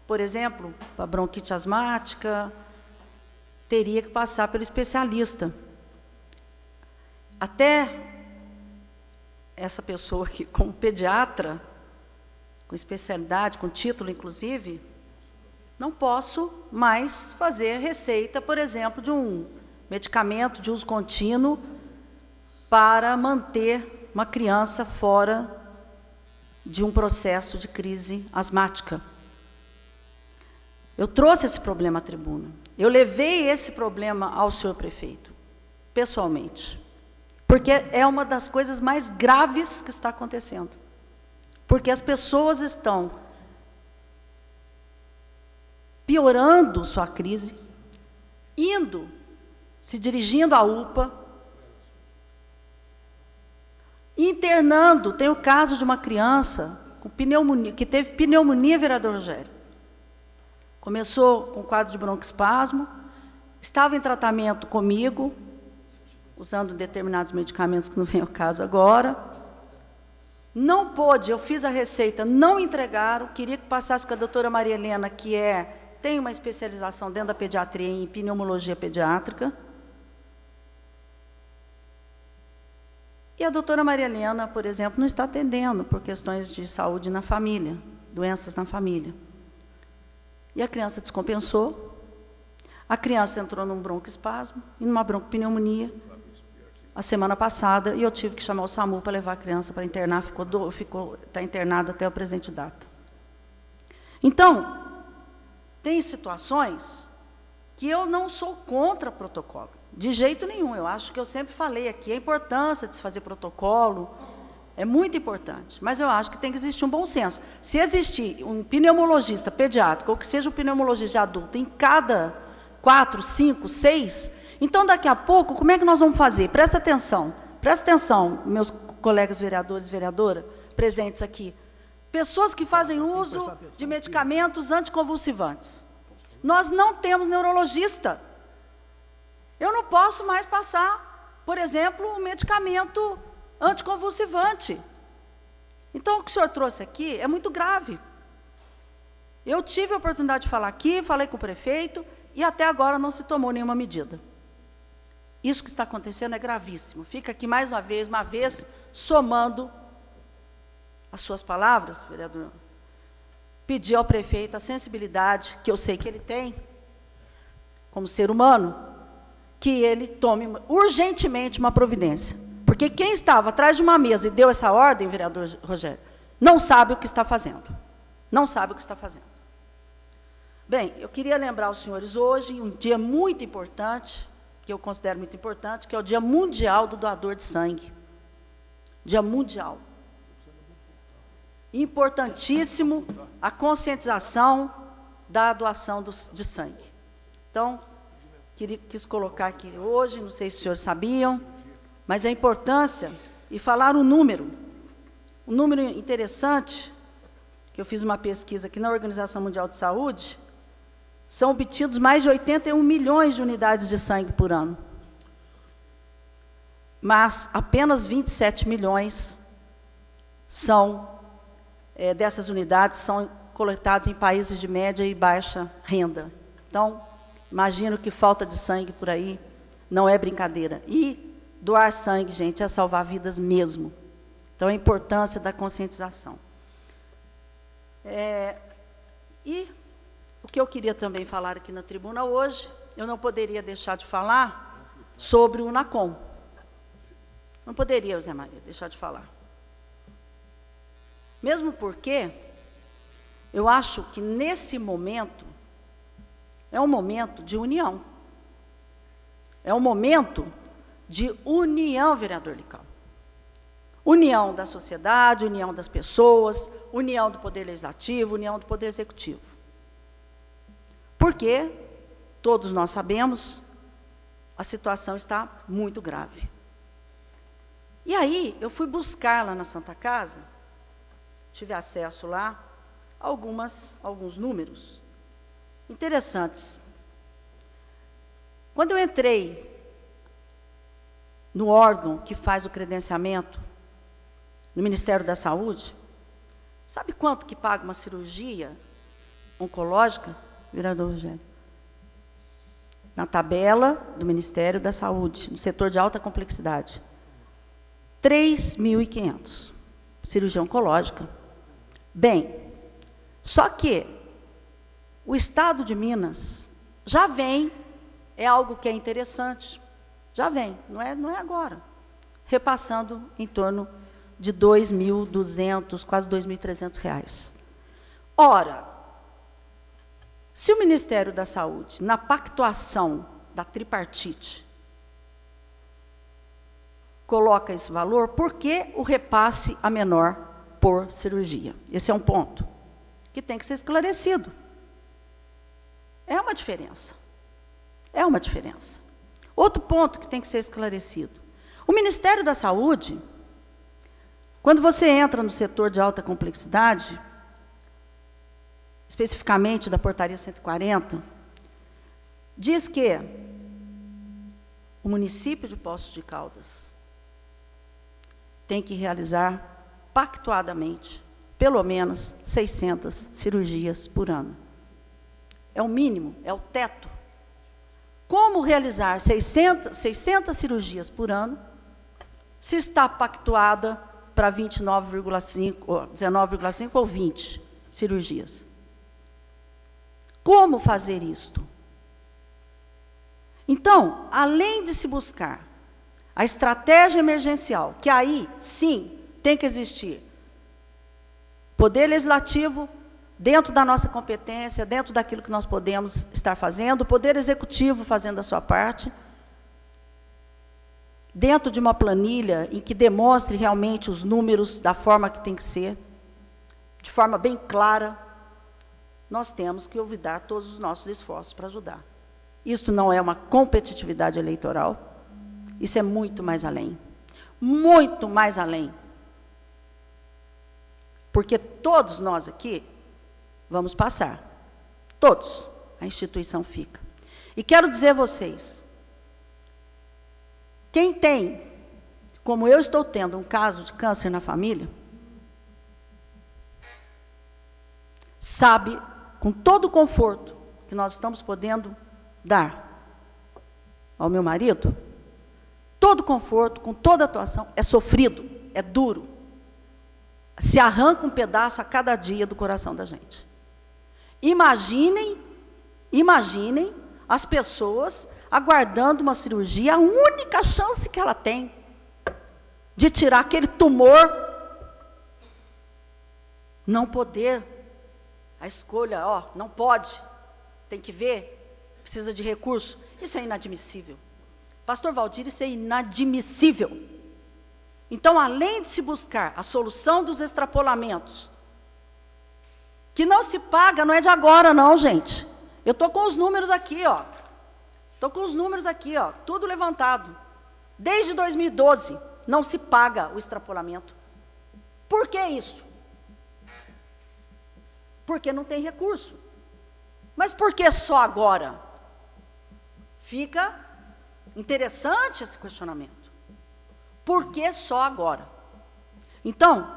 por exemplo, para bronquite asmática, teria que passar pelo especialista. Até essa pessoa aqui, como pediatra, com especialidade, com título, inclusive, não posso mais fazer receita, por exemplo, de um medicamento de uso contínuo para manter uma criança fora de um processo de crise asmática. Eu trouxe esse problema à tribuna. Eu levei esse problema ao senhor prefeito, pessoalmente, porque é uma das coisas mais graves que está acontecendo. Porque as pessoas estão piorando sua crise, se dirigindo à UPA, internando. Tem o caso de uma criança com pneumonia, que teve pneumonia, vereador Rogério. Começou com quadro de broncoespasmo, estava em tratamento comigo, usando determinados medicamentos que não vem ao caso agora. Não pôde, eu fiz a receita, não entregaram, queria que passasse com a doutora Maria Helena, que tem uma especialização dentro da pediatria em pneumologia pediátrica. E a doutora Maria Helena, por exemplo, não está atendendo por questões de saúde na família, doenças na família. E a criança descompensou, a criança entrou num broncoespasmo e numa broncopneumonia a semana passada, e eu tive que chamar o SAMU para levar a criança para internar, está internada até o presente data. Então, tem situações que eu não sou contra protocolo, de jeito nenhum. Eu acho que eu sempre falei aqui a importância de se fazer protocolo, é muito importante, mas eu acho que tem que existir um bom senso. Se existir um pneumologista pediátrico, ou que seja um pneumologista adulto, em cada 4, 5, 6, então daqui a pouco, como é que nós vamos fazer? Presta atenção, meus colegas vereadores e vereadora presentes aqui. Pessoas que fazem uso de medicamentos anticonvulsivantes. Nós não temos neurologista. Eu não posso mais passar, por exemplo, um medicamento anticonvulsivante. Então, o que o senhor trouxe aqui é muito grave. Eu tive a oportunidade de falar aqui, falei com o prefeito, e até agora não se tomou nenhuma medida. Isso que está acontecendo é gravíssimo. Fica aqui mais uma vez, somando as suas palavras, vereador, pedir ao prefeito a sensibilidade, que eu sei que ele tem, como ser humano, que ele tome urgentemente uma providência. Porque quem estava atrás de uma mesa e deu essa ordem, vereador Rogério, não sabe o que está fazendo. Não sabe o que está fazendo. Bem, eu queria lembrar aos senhores hoje um dia muito importante, que eu considero muito importante, que é o Dia Mundial do Doador de Sangue. Dia Mundial. Importantíssimo a conscientização da doação de sangue. Então, quis colocar aqui hoje, não sei se os senhores sabiam, mas a importância, e falar um número interessante, que eu fiz uma pesquisa aqui na Organização Mundial de Saúde, são obtidos mais de 81 milhões de unidades de sangue por ano. Mas apenas 27 milhões dessas unidades são coletados em países de média e baixa renda. Então, imagino que falta de sangue por aí não é brincadeira. E doar sangue, gente, é salvar vidas mesmo. Então, a importância da conscientização. E o que eu queria também falar aqui na tribuna hoje, eu não poderia deixar de falar sobre o NACOM. Não poderia, Zé Maria, deixar de falar. Mesmo porque eu acho que nesse momento é um momento de união. É um momento de união, vereador Lical. União da sociedade, união das pessoas, união do Poder Legislativo, união do Poder Executivo. Porque, todos nós sabemos, a situação está muito grave. E aí, eu fui buscar lá na Santa Casa, tive acesso lá a alguns números interessantes. Quando eu entrei no órgão que faz o credenciamento, no Ministério da Saúde, sabe quanto que paga uma cirurgia oncológica, vereador Rogério? Na tabela do Ministério da Saúde, no setor de alta complexidade, 3.500, cirurgia oncológica. Bem, só que o Estado de Minas já vem, é algo que é interessante, já vem, não é agora, repassando em torno de R$ 2.200, quase R$ 2.300. Ora, se o Ministério da Saúde, na pactuação da tripartite, coloca esse valor, por que o repasse a menor por cirurgia? Esse é um ponto que tem que ser esclarecido. É uma diferença. É uma diferença. Outro ponto que tem que ser esclarecido. O Ministério da Saúde, quando você entra no setor de alta complexidade, especificamente da portaria 140, diz que o município de Poços de Caldas tem que realizar pactuadamente pelo menos 600 cirurgias por ano. É o mínimo, é o teto. Como realizar 600 cirurgias por ano se está pactuada para 29,5, 19,5 ou 20 cirurgias? Como fazer isto? Então, além de se buscar a estratégia emergencial, que aí, sim, tem que existir Poder Legislativo, dentro da nossa competência, dentro daquilo que nós podemos estar fazendo, o Poder Executivo fazendo a sua parte, dentro de uma planilha em que demonstre realmente os números da forma que tem que ser, de forma bem clara, nós temos que olvidar todos os nossos esforços para ajudar. Isto não é uma competitividade eleitoral, isso é muito mais além. Muito mais além. Porque todos nós aqui vamos passar. Todos. A instituição fica. E quero dizer a vocês, quem tem, como eu estou tendo, um caso de câncer na família, sabe, com todo o conforto que nós estamos podendo dar ao meu marido, todo conforto, com toda atuação, é sofrido, é duro. Se arranca um pedaço a cada dia do coração da gente. Imaginem as pessoas aguardando uma cirurgia, a única chance que ela tem de tirar aquele tumor, não poder, a escolha, não pode, tem que ver, precisa de recurso. Isso é inadmissível. Pastor Valdir, isso é inadmissível. Então, além de se buscar a solução dos extrapolamentos, que não se paga, não é de agora não, gente. Eu estou com os números aqui, Estou com os números aqui, tudo levantado. Desde 2012, não se paga o extrapolamento. Por que isso? Porque não tem recurso. Mas por que só agora? Fica interessante esse questionamento. Por que só agora? Então,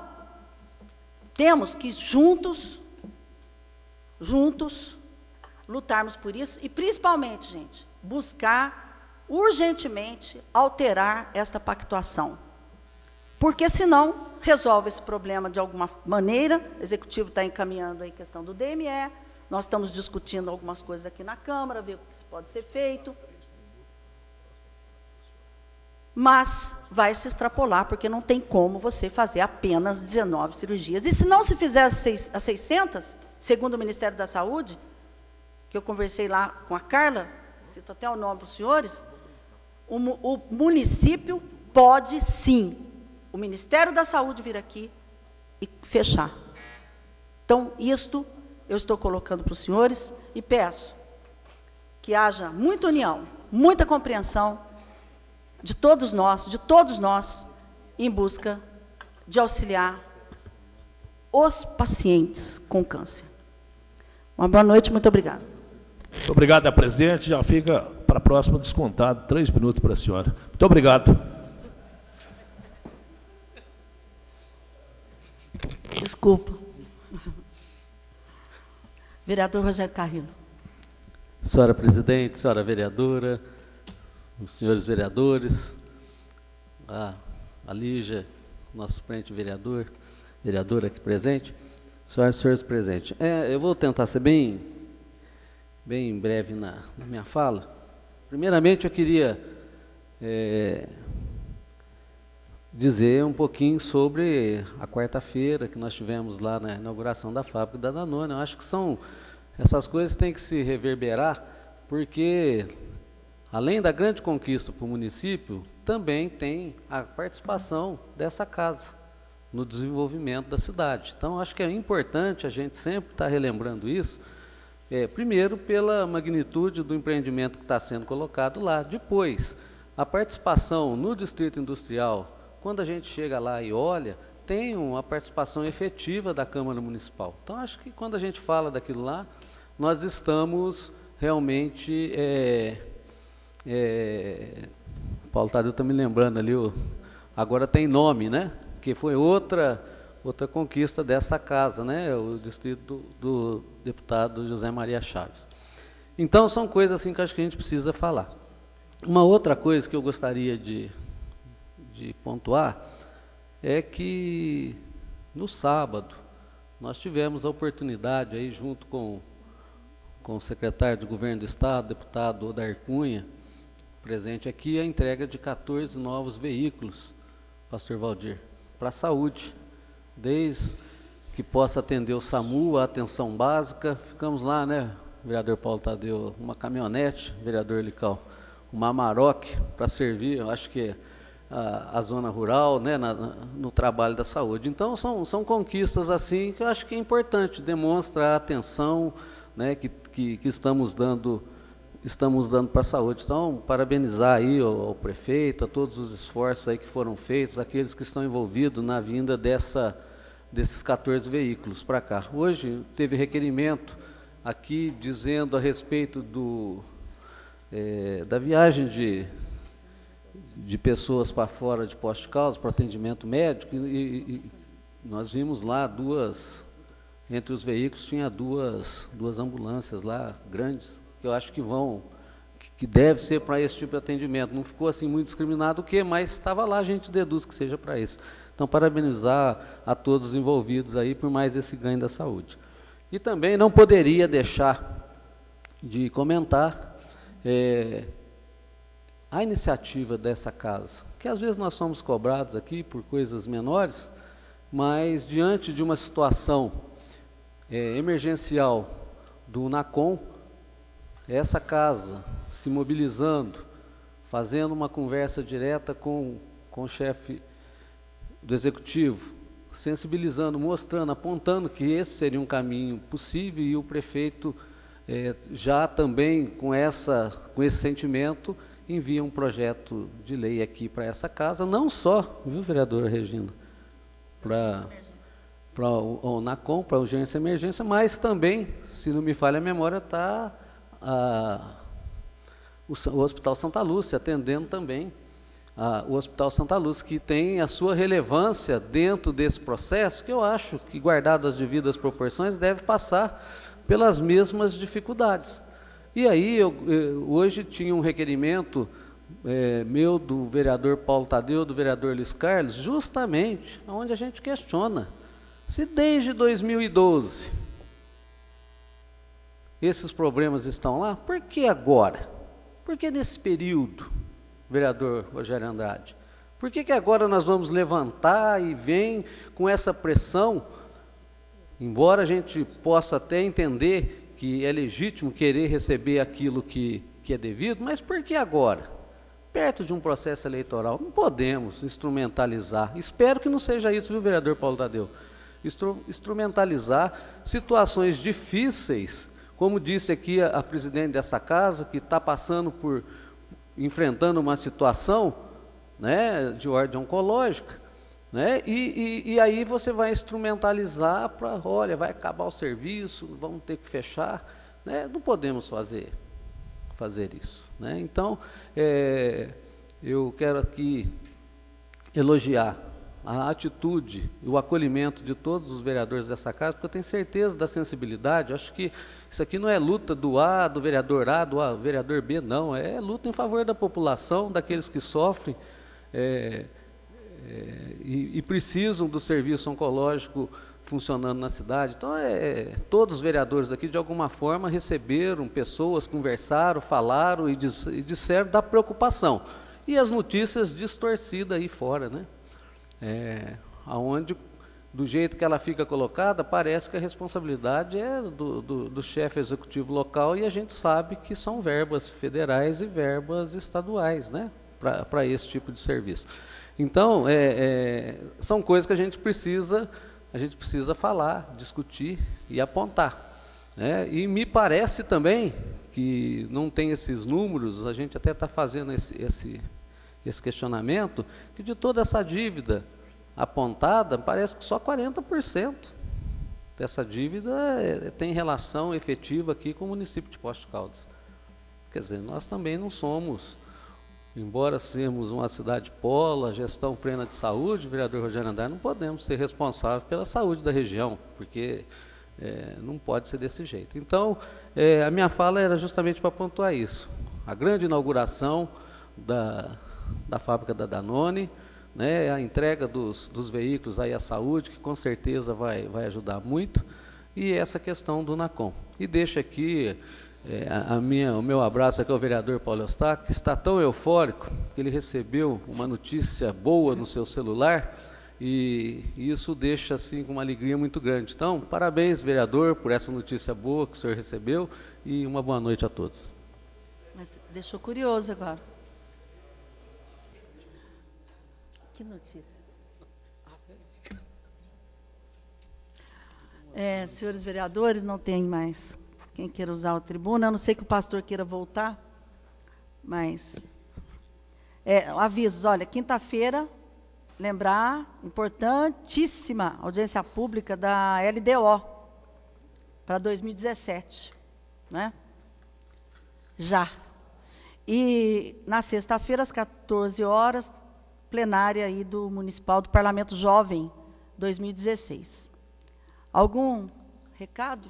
temos que juntos juntos, lutarmos por isso e, principalmente, gente, buscar urgentemente alterar esta pactuação. Porque, senão, resolve esse problema de alguma maneira. O Executivo está encaminhando aí a questão do DME, nós estamos discutindo algumas coisas aqui na Câmara, ver o que pode ser feito. Mas vai se extrapolar, porque não tem como você fazer apenas 19 cirurgias. E se não se fizer as 600, segundo o Ministério da Saúde, que eu conversei lá com a Carla, cito até o nome para os senhores, o município pode sim, o Ministério da Saúde vir aqui e fechar. Então, isto eu estou colocando para os senhores e peço que haja muita união, muita compreensão de todos nós, em busca de auxiliar os pacientes com câncer. Uma boa noite, muito obrigada. Muito obrigado, presidente. Já fica para a próxima descontado. 3 minutos para a senhora. Muito obrigado. Desculpa. Vereador Rogério Carrillo. Senhora presidente, senhora vereadora, os senhores vereadores, a Lígia, nosso suplente vereadora aqui presente, senhoras e senhores presentes. Eu vou tentar ser bem breve na minha fala. Primeiramente, eu queria dizer um pouquinho sobre a quarta-feira que nós tivemos lá na inauguração da fábrica da Danone. Eu acho que essas coisas têm que se reverberar, porque além da grande conquista para o município, também tem a participação dessa casa no desenvolvimento da cidade. Então, acho que é importante a gente sempre estar relembrando isso, primeiro pela magnitude do empreendimento que está sendo colocado lá, depois a participação no distrito industrial. Quando a gente chega lá e olha, tem uma participação efetiva da Câmara Municipal. Então, acho que quando a gente fala daquilo lá, nós estamos realmente... Paulo Tadeu está me lembrando ali, agora tem nome, né? Que foi outra conquista dessa casa, né? O distrito do deputado José Maria Chaves. Então, são coisas assim que acho que a gente precisa falar. Uma outra coisa que eu gostaria de pontuar é que no sábado nós tivemos a oportunidade aí junto com o secretário de Governo do Estado, deputado Odair Cunha, presente aqui, a entrega de 14 novos veículos, pastor Valdir, para a saúde, desde que possa atender o SAMU, a atenção básica. Ficamos lá, né, vereador Paulo Tadeu, uma caminhonete, vereador Lical, uma Amarok para servir, eu acho que a zona rural, né, no trabalho da saúde. Então, são conquistas assim que eu acho que é importante, demonstra a atenção, né, que estamos dando para a saúde. Então, parabenizar aí ao prefeito, a todos os esforços aí que foram feitos, aqueles que estão envolvidos na vinda desses 14 veículos para cá. Hoje teve requerimento aqui dizendo a respeito da viagem de pessoas para fora de Poços de Caldas, para atendimento médico, e nós vimos lá entre os veículos tinha duas ambulâncias lá, grandes, que eu acho que deve ser para esse tipo de atendimento. Não ficou assim muito discriminado mas estava lá, a gente deduz que seja para isso. Então, parabenizar a todos os envolvidos aí por mais esse ganho da saúde. E também não poderia deixar de comentar a iniciativa dessa casa, que às vezes nós somos cobrados aqui por coisas menores, mas diante de uma situação emergencial do NACOM, essa casa se mobilizando, fazendo uma conversa direta com o chefe do executivo, sensibilizando, mostrando, apontando que esse seria um caminho possível, e o prefeito já também com esse sentimento envia um projeto de lei aqui para essa casa, não só, viu, vereadora Regina, para o NACOM, para urgência e emergência, mas também, se não me falha a memória, está o Hospital Santa Lúcia, atendendo também o Hospital Santa Lúcia, que tem a sua relevância dentro desse processo, que eu acho que, guardado as devidas proporções, deve passar pelas mesmas dificuldades. E aí, hoje tinha um requerimento meu, do vereador Paulo Tadeu, do vereador Luiz Carlos, justamente onde a gente questiona se desde 2012 esses problemas estão lá, por que agora? Por que nesse período, vereador Rogério Andrade? Por que agora nós vamos levantar e vem com essa pressão, embora a gente possa até entender que é legítimo querer receber aquilo que é devido, mas por que agora? Perto de um processo eleitoral, não podemos instrumentalizar, espero que não seja isso, viu, vereador Paulo Tadeu? Instrumentalizar situações difíceis, como disse aqui a presidente dessa casa, que está enfrentando uma situação, né, de ordem oncológica, né, e aí você vai instrumentalizar para, olha, vai acabar o serviço, vamos ter que fechar, né, não podemos fazer isso, né? Então, eu quero aqui elogiar a atitude e o acolhimento de todos os vereadores dessa casa, porque eu tenho certeza da sensibilidade. Acho que isso aqui não é luta do vereador A, do vereador B, não, é luta em favor da população, daqueles que sofrem e precisam do serviço oncológico funcionando na cidade. Então, todos os vereadores aqui, de alguma forma, receberam pessoas, conversaram, falaram e disseram da preocupação. E as notícias distorcidas aí fora, né? Onde, do jeito que ela fica colocada, parece que a responsabilidade é do chefe executivo local, e a gente sabe que são verbas federais e verbas estaduais, né, para esse tipo de serviço. Então, são coisas que a gente precisa falar, discutir e apontar, né? E me parece também que não tem esses números, a gente até está fazendo esse questionamento, que de toda essa dívida apontada, parece que só 40% dessa dívida tem relação efetiva aqui com o município de Poços de Caldas. Quer dizer, nós também não somos, embora sejamos uma cidade polo, a gestão plena de saúde, vereador Rogério Andrade, não podemos ser responsáveis pela saúde da região, porque não pode ser desse jeito. Então, a minha fala era justamente para pontuar isso. A grande inauguração da fábrica da Danone, né, a entrega dos veículos aí à saúde, que com certeza vai ajudar muito, e essa questão do NACOM. E deixo aqui o meu abraço aqui ao vereador Paulo Eustáquio, que está tão eufórico que ele recebeu uma notícia boa no seu celular, e isso deixa assim com uma alegria muito grande. Então, parabéns, vereador, por essa notícia boa que o senhor recebeu, e uma boa noite a todos. Mas deixou curioso agora. Que notícia? Senhores vereadores, não tem mais quem queira usar a tribuna, a não ser que o pastor queira voltar, mas avisos, olha, quinta-feira, lembrar, importantíssima audiência pública da LDO para 2017, né? Já. E na sexta-feira, às 14 horas, plenária aí do Municipal do Parlamento Jovem 2016. Algum recado?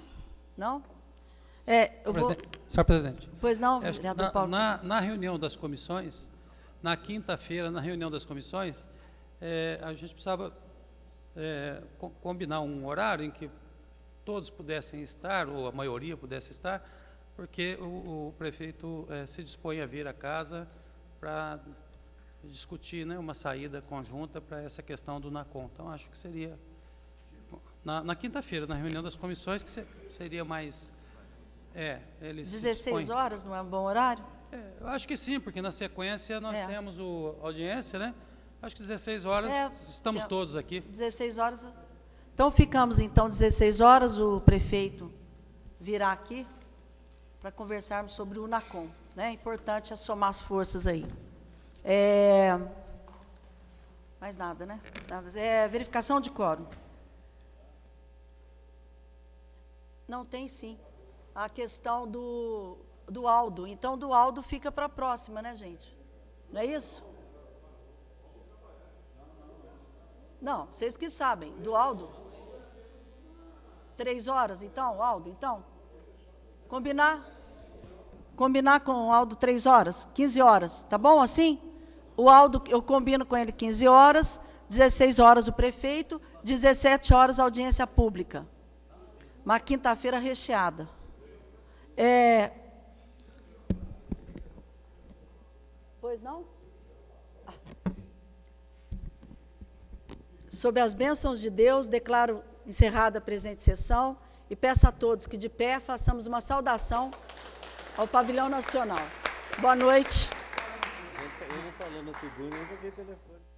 Não? Senhor presidente. Pois não, vereador Paulo. Na reunião das comissões, na quinta-feira, na reunião das comissões, a gente precisava combinar um horário em que todos pudessem estar, ou a maioria pudesse estar, porque o prefeito se dispõe a vir à casa para discutir, né, uma saída conjunta para essa questão do NACOM. Então, acho que seria na quinta-feira, na reunião das comissões, que seria mais... eles 16 horas não é um bom horário? Eu acho que sim, porque na sequência nós temos a audiência, né? Acho que 16 horas estamos todos aqui. 16 horas. Então, ficamos, 16 horas, o prefeito virá aqui para conversarmos sobre o NACOM, né? É importante somar as forças aí. Mais nada, né? Verificação de quórum. Não tem, sim. A questão do Aldo. Então, do Aldo fica para a próxima, né, gente? Não é isso? Não, vocês que sabem. Do Aldo? 3 horas, então, Aldo, então? Combinar com o Aldo 3 horas? 15 horas, tá bom assim? O Aldo, eu combino com ele 15 horas, 16 horas o prefeito, 17 horas a audiência pública. Uma quinta-feira recheada. Pois não? Sob as bênçãos de Deus, declaro encerrada a presente sessão e peço a todos que de pé façamos uma saudação ao Pavilhão Nacional. Boa noite. Eu não falei no tribuna, eu peguei o telefone.